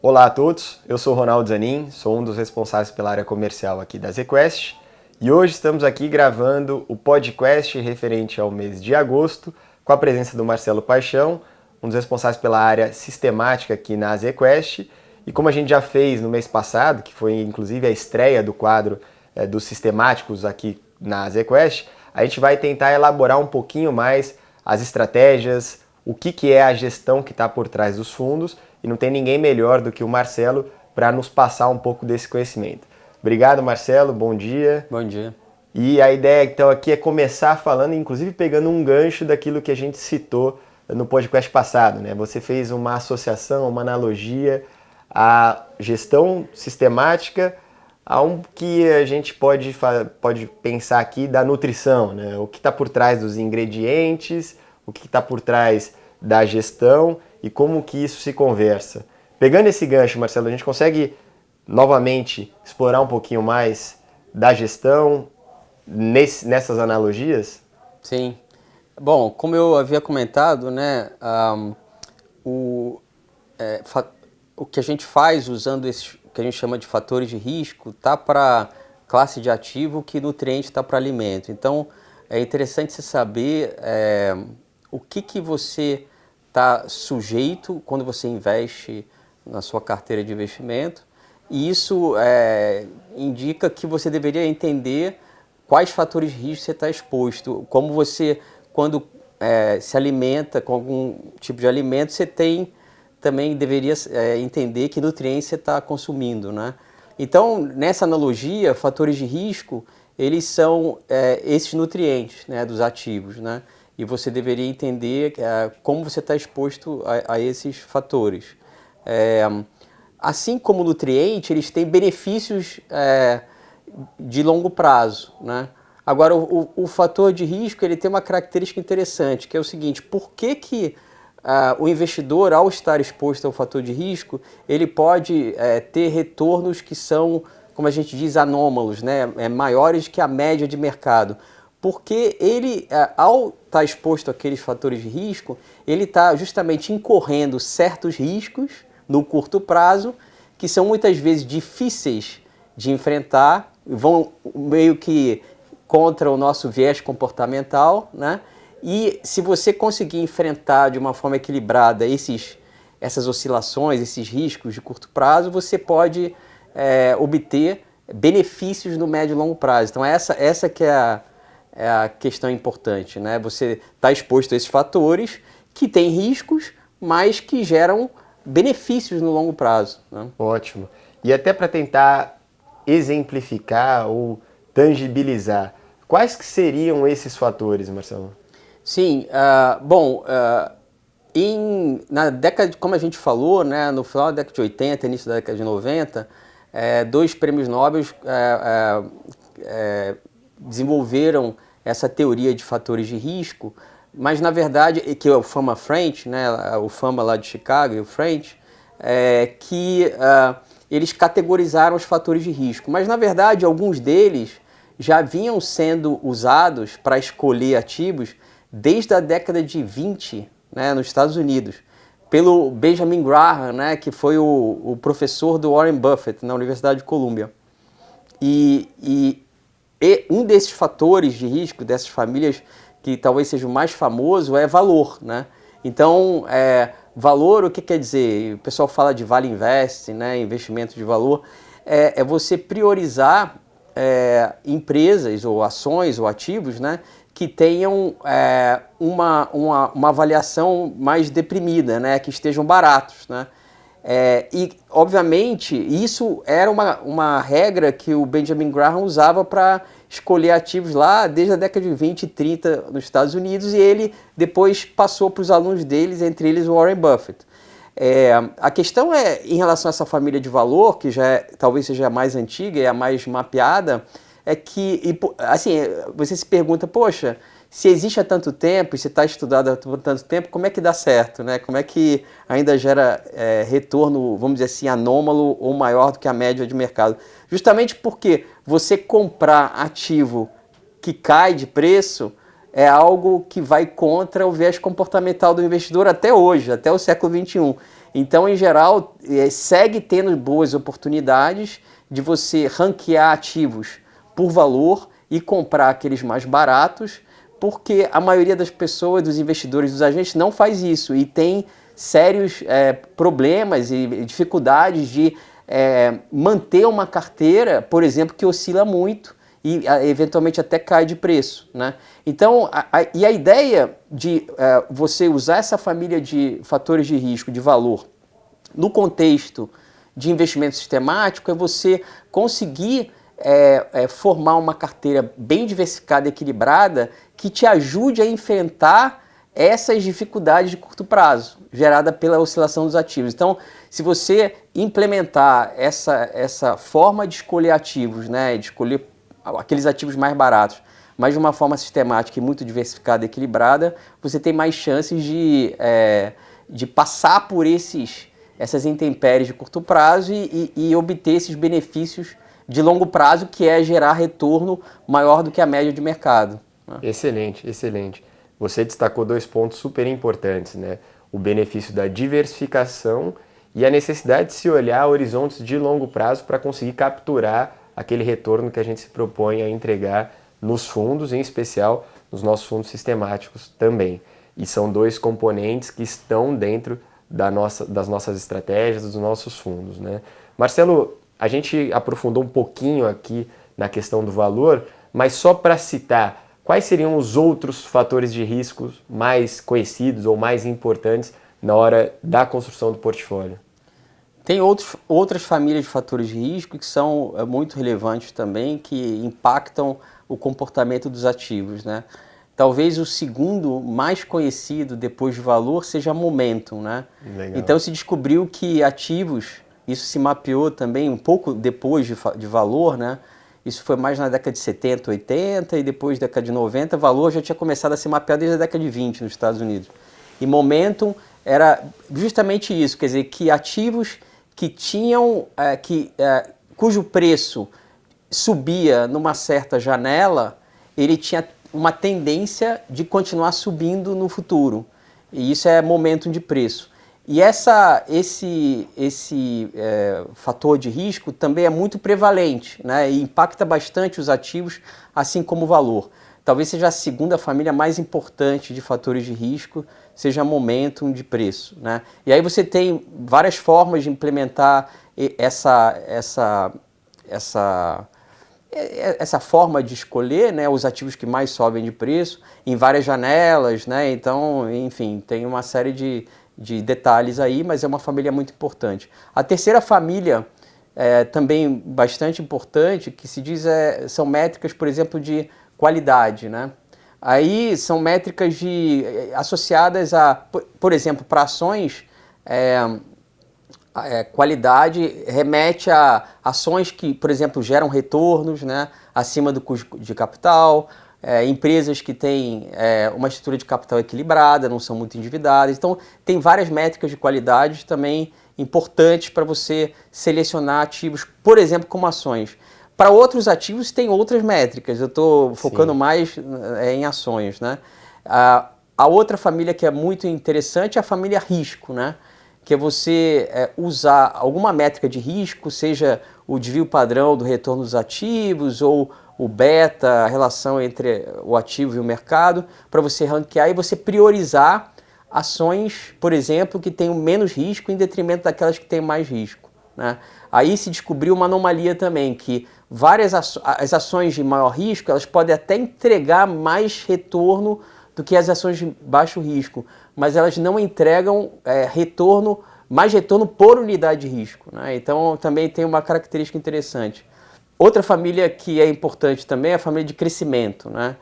Olá a todos, eu sou Ronaldo Zanin, sou um dos responsáveis pela área comercial aqui da ZQuest e hoje estamos aqui gravando o podcast referente ao mês de agosto com a presença do Marcelo Paixão, um dos responsáveis pela área sistemática aqui na ZQuest. E como a gente já fez no mês passado, que foi inclusive a estreia do quadro dos sistemáticos aqui na ZQuest, a gente vai tentar elaborar um pouquinho mais as estratégias, o que é a gestão que está por trás dos fundos, e não tem ninguém melhor do que o Marcelo para nos passar um pouco desse conhecimento. Obrigado, Marcelo, bom dia. Bom dia. E a ideia então aqui é começar falando, inclusive pegando um gancho daquilo que a gente citou no podcast passado, né? Você fez uma associação, uma analogia à gestão sistemática a um que a gente pode pensar aqui da nutrição, né? O que está por trás dos ingredientes, o que está por trás da gestão e como que isso se conversa. Pegando esse gancho, Marcelo, a gente consegue novamente explorar um pouquinho mais da gestão nessas analogias? Sim. Bom, como eu havia comentado, né, o que a gente faz usando esses que a gente chama de fatores de risco tá para classe de ativo, que nutriente está para alimento. Então, é interessante você saber o que você está sujeito quando você investe na sua carteira de investimento, e isso indica que você deveria entender quais fatores de risco você está exposto, como você, quando se alimenta com algum tipo de alimento, você também deveria entender que nutrientes você está consumindo, né? Então, nessa analogia, fatores de risco, eles são esses nutrientes, né, dos ativos, né? E você deveria entender como você está exposto a esses fatores. Assim como o nutriente, eles têm benefícios de longo prazo, né? Agora, o fator de risco, ele tem uma característica interessante, que é o seguinte: por que o investidor, ao estar exposto ao fator de risco, ele pode ter retornos que são, como a gente diz, anômalos, né? Maiores que a média de mercado? Porque ele, ao estar exposto àqueles fatores de risco, ele está justamente incorrendo certos riscos no curto prazo, que são muitas vezes difíceis de enfrentar, vão meio que contra o nosso viés comportamental, né? E se você conseguir enfrentar de uma forma equilibrada essas oscilações, esses riscos de curto prazo, você pode obter benefícios no médio e longo prazo. Então essa que é a questão importante, né? Você está exposto a esses fatores que têm riscos, mas que geram benefícios no longo prazo, né? Ótimo. E até para tentar exemplificar ou tangibilizar, quais que seriam esses fatores, Marcelo? Sim, na década, como a gente falou, né, no final da década de 80, início da década de 90, dois prêmios Nobel desenvolveram essa teoria de fatores de risco, mas na verdade, que é o Fama French, né, o Fama lá de Chicago e o French, eles categorizaram os fatores de risco, mas na verdade alguns deles já vinham sendo usados para escolher ativos desde a década de 20, né, nos Estados Unidos, pelo Benjamin Graham, né, que foi o professor do Warren Buffett na Universidade de Colômbia. E um desses fatores de risco dessas famílias, que talvez seja o mais famoso, é valor, né? Então, valor, o que quer dizer? O pessoal fala de Vale Invest, né, investimento de valor, é você priorizar empresas ou ações ou ativos, né, que tenham uma avaliação mais deprimida, né, que estejam baratos, né? E, obviamente, isso era uma regra que o Benjamin Graham usava para escolher ativos lá desde a década de 20 e 30 nos Estados Unidos, e ele depois passou para os alunos deles, entre eles o Warren Buffett. A questão em relação a essa família de valor, que talvez seja a mais antiga e a mais mapeada, é que, assim, você se pergunta, poxa, se existe há tanto tempo e se está estudado há tanto tempo, como é que dá certo, né? Como é que ainda gera retorno, vamos dizer assim, anômalo ou maior do que a média de mercado? Justamente porque você comprar ativo que cai de preço é algo que vai contra o viés comportamental do investidor até hoje, até o século XXI. Então, em geral, segue tendo boas oportunidades de você ranquear ativos por valor e comprar aqueles mais baratos, porque a maioria das pessoas, dos investidores, dos agentes não faz isso e tem sérios problemas e dificuldades de manter uma carteira, por exemplo, que oscila muito e eventualmente até cai de preço, né? Então, a ideia de você usar essa família de fatores de risco, de valor, no contexto de investimento sistemático, é você conseguir formar uma carteira bem diversificada e equilibrada que te ajude a enfrentar essas dificuldades de curto prazo, gerada pela oscilação dos ativos. Então, se você implementar essa forma de escolher ativos, né, de escolher aqueles ativos mais baratos, mas de uma forma sistemática e muito diversificada e equilibrada, você tem mais chances de passar por essas intempéries de curto prazo e obter esses benefícios de longo prazo, que é gerar retorno maior do que a média de mercado. Excelente, excelente. Você destacou 2 pontos super importantes, né? O benefício da diversificação e a necessidade de se olhar horizontes de longo prazo para conseguir capturar aquele retorno que a gente se propõe a entregar nos fundos, em especial nos nossos fundos sistemáticos também. E são 2 componentes que estão dentro das nossas estratégias, dos nossos fundos, né? Marcelo, a gente aprofundou um pouquinho aqui na questão do valor, mas só para citar, quais seriam os outros fatores de risco mais conhecidos ou mais importantes na hora da construção do portfólio? Tem outras famílias de fatores de risco que são muito relevantes também, que impactam o comportamento dos ativos, né? Talvez o segundo mais conhecido depois de valor seja momentum, né? Legal. Então se descobriu que ativos, isso se mapeou também um pouco depois de valor, né? Isso foi mais na década de 70, 80 e depois da década de 90, valor já tinha começado a se mapear desde a década de 20 nos Estados Unidos. E momentum era justamente isso, quer dizer, que ativos que tinham, cujo preço subia numa certa janela, ele tinha uma tendência de continuar subindo no futuro. E isso é momentum de preço. E esse fator de risco também é muito prevalente, né? E impacta bastante os ativos, assim como o valor. Talvez seja a segunda família mais importante de fatores de risco, seja momentum de preço, né? E aí você tem várias formas de implementar essa forma de escolher, né, os ativos que mais sobem de preço em várias janelas, né? Então, enfim, tem uma série de detalhes aí, mas é uma família muito importante. A terceira família, também bastante importante, que se diz são métricas, por exemplo, de qualidade, né? Aí são métricas associadas por exemplo, para ações, qualidade remete a ações que, por exemplo, geram retornos, né, acima do custo de capital, empresas que têm uma estrutura de capital equilibrada, não são muito endividadas. Então, tem várias métricas de qualidade também importantes para você selecionar ativos, por exemplo, como ações. Para outros ativos, tem outras métricas. Eu estou focando mais em ações, né? A outra família que é muito interessante é a família risco, né? Que é você usar alguma métrica de risco, seja o desvio padrão do retorno dos ativos ou o beta, a relação entre o ativo e o mercado, para você ranquear e você priorizar ações, por exemplo, que tenham menos risco em detrimento daquelas que têm mais risco, né? Aí se descobriu uma anomalia também, que as ações de maior risco, elas podem até entregar mais retorno do que as ações de baixo risco, mas elas não entregam mais retorno por unidade de risco, né? Então também tem uma característica interessante. Outra família que é importante também é a família de crescimento, né?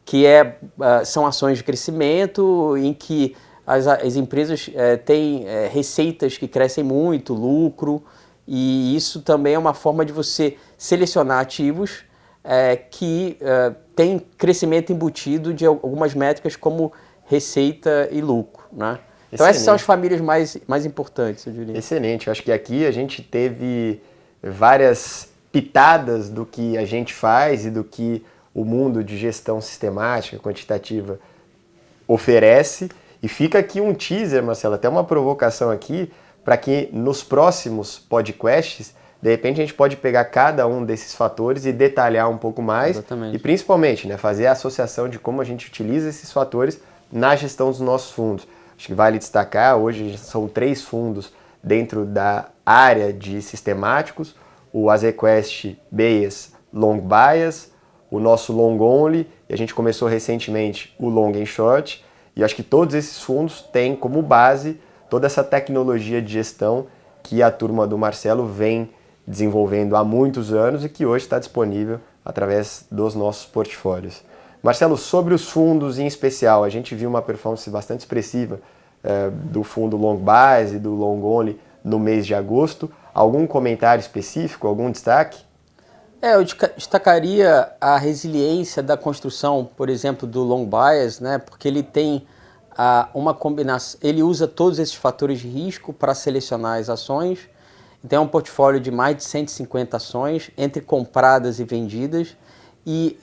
Que são ações de crescimento em que as empresas têm receitas que crescem muito, lucro, e isso também é uma forma de você selecionar ativos que têm crescimento embutido de algumas métricas como receita e lucro, né? Então essas são as famílias mais importantes, eu diria. Excelente, eu acho que aqui a gente teve várias pitadas do que a gente faz e do que o mundo de gestão sistemática, quantitativa oferece. E fica aqui um teaser, Marcelo, até uma provocação aqui, para que nos próximos podcasts, de repente, a gente pode pegar cada um desses fatores e detalhar um pouco mais. Exatamente. E principalmente, né, fazer a associação de como a gente utiliza esses fatores na gestão dos nossos fundos. Acho que vale destacar, hoje são 3 fundos dentro da área de sistemáticos, o Azequest Bias Long Bias, o nosso Long Only, e a gente começou recentemente o Long and Short, e acho que todos esses fundos têm como base toda essa tecnologia de gestão que a turma do Marcelo vem desenvolvendo há muitos anos e que hoje está disponível através dos nossos portfólios. Marcelo, sobre os fundos em especial, a gente viu uma performance bastante expressiva do fundo Long Bias e do Long Only no mês de agosto. Algum comentário específico, algum destaque? Eu destacaria a resiliência da construção, por exemplo, do Long Bias, né? Porque ele tem uma combinação, ele usa todos esses fatores de risco para selecionar as ações. Então é um portfólio de mais de 150 ações, entre compradas e vendidas, e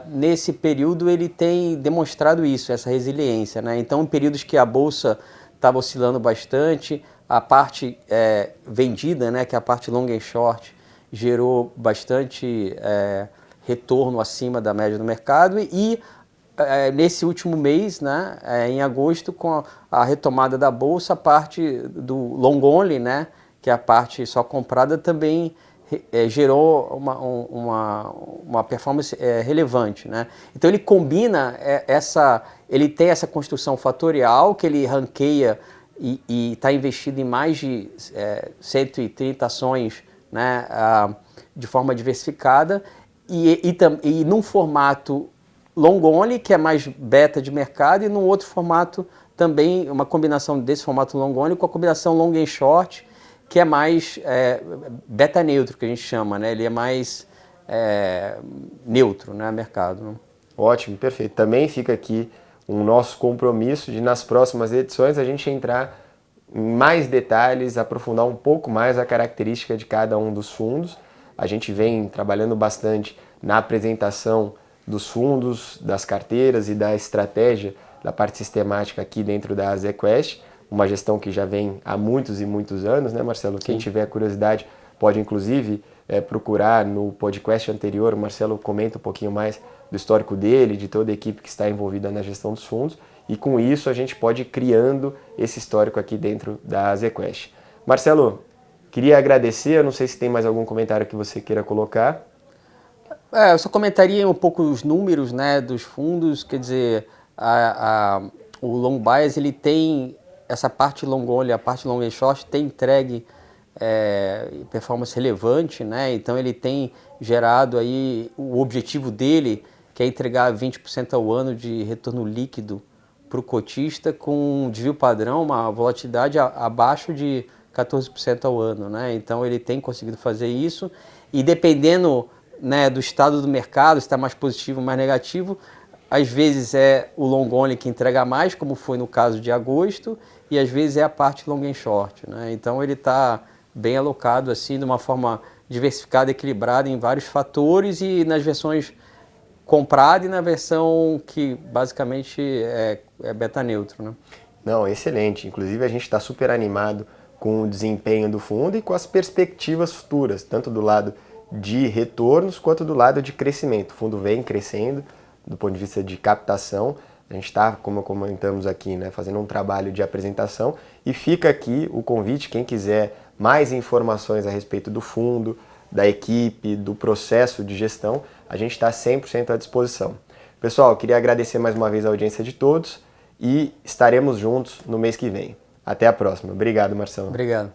nesse período ele tem demonstrado isso, essa resiliência, né? Então em períodos que a Bolsa estava oscilando bastante, a parte vendida, né, que é a parte long and short, gerou bastante retorno acima da média do mercado, e nesse último mês, né, em agosto, com a retomada da Bolsa, a parte do long only, né, que é a parte só comprada, também gerou uma performance relevante, né? Então ele combina ele tem essa construção fatorial que ele ranqueia e está investido em mais de 130 ações, né, de forma diversificada, e num formato long only, que é mais beta de mercado, e num outro formato também, uma combinação desse formato long only com a combinação long and short, que é mais beta neutro, que a gente chama, né? Ele é mais neutro, né, mercado. Né? Ótimo, perfeito. Também fica aqui um nosso compromisso de, nas próximas edições, a gente entrar em mais detalhes, aprofundar um pouco mais a característica de cada um dos fundos. A gente vem trabalhando bastante na apresentação dos fundos, das carteiras e da estratégia da parte sistemática aqui dentro da Azequest, uma gestão que já vem há muitos e muitos anos, né, Marcelo? Quem tiver curiosidade pode, inclusive, procurar no podcast anterior. O Marcelo comenta um pouquinho mais do histórico dele, de toda a equipe que está envolvida na gestão dos fundos, e com isso a gente pode ir criando esse histórico aqui dentro da Azequest. Marcelo, queria agradecer, eu não sei se tem mais algum comentário que você queira colocar. Eu só comentaria um pouco os números, né, dos fundos, quer dizer, o Long Bias, ele tem essa parte long only, a parte long and short tem entregue performance relevante, né? Então ele tem gerado aí o objetivo dele, que é entregar 20% ao ano de retorno líquido para o cotista, com um desvio padrão, uma volatilidade abaixo de 14% ao ano, né? Então ele tem conseguido fazer isso, e dependendo, né, do estado do mercado, se está mais positivo ou mais negativo, às vezes é o long only que entrega mais, como foi no caso de agosto, e às vezes é a parte long and short, né? Então ele está bem alocado assim, de uma forma diversificada, equilibrada em vários fatores, e nas versões comprada e na versão que basicamente é beta neutro, né? Não, excelente. Inclusive a gente está super animado com o desempenho do fundo e com as perspectivas futuras, tanto do lado de retornos quanto do lado de crescimento. O fundo vem crescendo do ponto de vista de captação. A gente está, como comentamos aqui, né, fazendo um trabalho de apresentação, e fica aqui o convite, quem quiser mais informações a respeito do fundo, da equipe, do processo de gestão, a gente está 100% à disposição. Pessoal, queria agradecer mais uma vez a audiência de todos e estaremos juntos no mês que vem. Até a próxima. Obrigado, Marcelo. Obrigado.